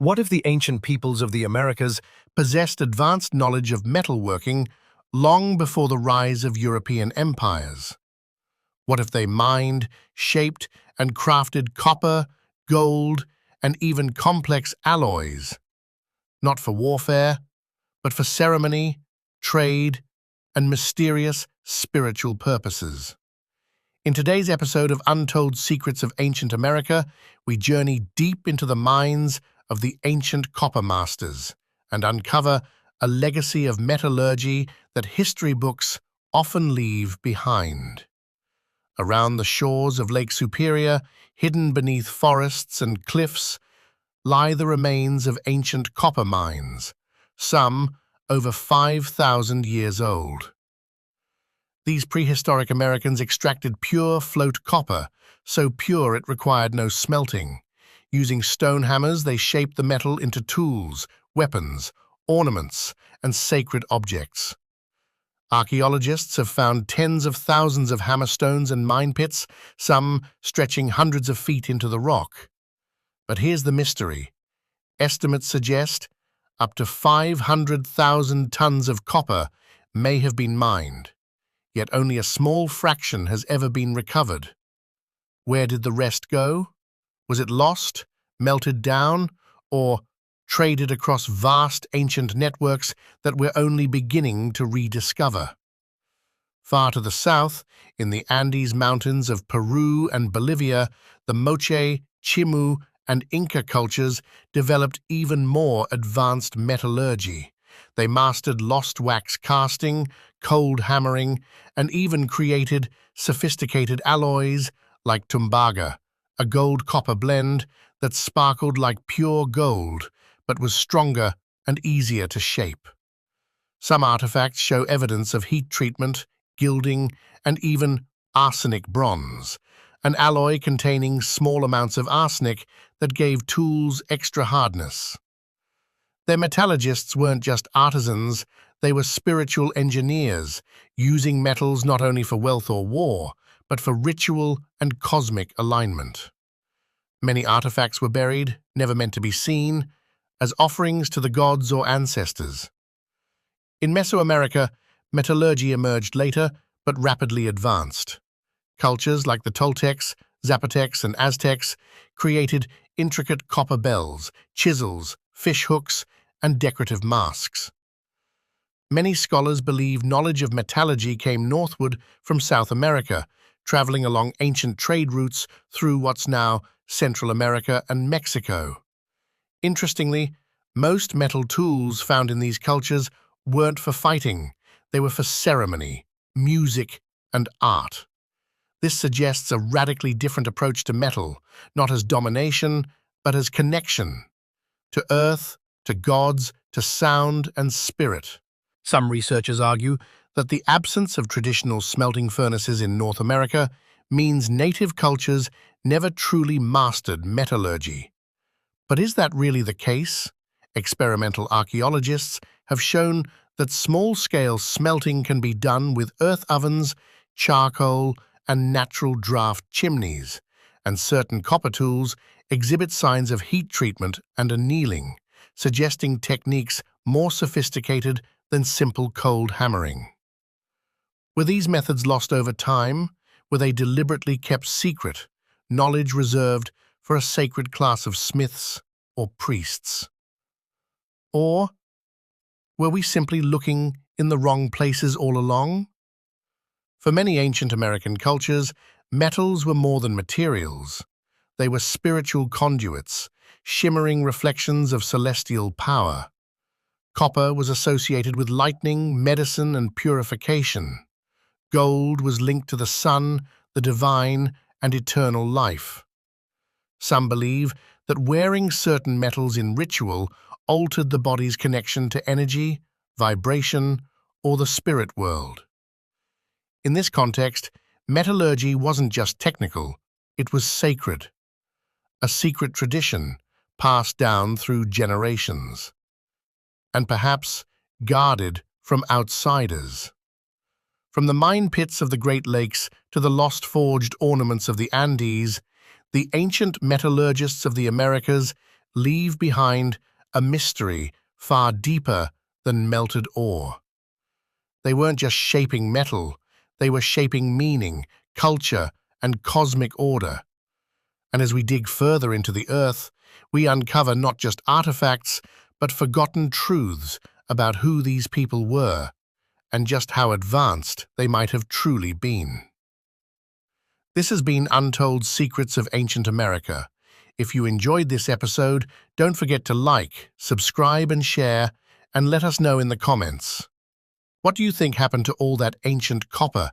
What if the ancient peoples of the Americas possessed advanced knowledge of metalworking long before the rise of European empires? What if they mined, shaped, and crafted copper, gold, and even complex alloys, not for warfare, but for ceremony, trade, and mysterious spiritual purposes? In today's episode of Untold Secrets of Ancient America, we journey deep into the minds of the ancient copper masters and uncover a legacy of metallurgy that history books often leave behind. Around the shores of Lake Superior, hidden beneath forests and cliffs, lie the remains of ancient copper mines, some over 5,000 years old. These prehistoric Americans extracted pure float copper, so pure it required no smelting. Using stone hammers, they shaped the metal into tools, weapons, ornaments, and sacred objects. Archaeologists have found tens of thousands of hammerstones and mine pits, some stretching hundreds of feet into the rock. But here's the mystery. Estimates suggest up to 500,000 tons of copper may have been mined, yet only a small fraction has ever been recovered. Where did the rest go? Was it lost, melted down, or traded across vast ancient networks that we're only beginning to rediscover? Far to the south, in the Andes Mountains of Peru and Bolivia, the Moche, Chimu, and Inca cultures developed even more advanced metallurgy. They mastered lost wax casting, cold hammering, and even created sophisticated alloys like tumbaga, a gold-copper blend that sparkled like pure gold but was stronger and easier to shape. Some artifacts show evidence of heat treatment, gilding, and even arsenic bronze, an alloy containing small amounts of arsenic that gave tools extra hardness. Their metallurgists weren't just artisans, they were spiritual engineers, using metals not only for wealth or war, but for ritual and cosmic alignment. Many artifacts were buried, never meant to be seen, as offerings to the gods or ancestors. In Mesoamerica, metallurgy emerged later, but rapidly advanced. Cultures like the Toltecs, Zapotecs, and Aztecs created intricate copper bells, chisels, fish hooks, and decorative masks. Many scholars believe knowledge of metallurgy came northward from South America, traveling along ancient trade routes through what's now Central America and Mexico. Interestingly, most metal tools found in these cultures weren't for fighting, they were for ceremony, music, and art. This suggests a radically different approach to metal, not as domination, but as connection, to earth, to gods, to sound and spirit. Some researchers argue that the absence of traditional smelting furnaces in North America means native cultures never truly mastered metallurgy. But is that really the case? Experimental archaeologists have shown that small-scale smelting can be done with earth ovens, charcoal, and natural draft chimneys, and certain copper tools exhibit signs of heat treatment and annealing, suggesting techniques more sophisticated than simple cold hammering. Were these methods lost over time? Were they deliberately kept secret, knowledge reserved for a sacred class of smiths or priests? Or were we simply looking in the wrong places all along? For many ancient American cultures, metals were more than materials. They were spiritual conduits, shimmering reflections of celestial power. Copper was associated with lightning, medicine, and purification. Gold was linked to the sun, the divine, and eternal life. Some believe that wearing certain metals in ritual altered the body's connection to energy, vibration, or the spirit world. In this context, metallurgy wasn't just technical, it was sacred, a secret tradition passed down through generations, and perhaps guarded from outsiders. From the mine pits of the Great Lakes to the lost forged ornaments of the Andes, the ancient metallurgists of the Americas leave behind a mystery far deeper than melted ore. They weren't just shaping metal, they were shaping meaning, culture, and cosmic order. And as we dig further into the earth, we uncover not just artifacts, but forgotten truths about who these people were and just how advanced they might have truly been. This has been Untold Secrets of Ancient America. If you enjoyed this episode, don't forget to like, subscribe, and share, and let us know in the comments. What do you think happened to all that ancient copper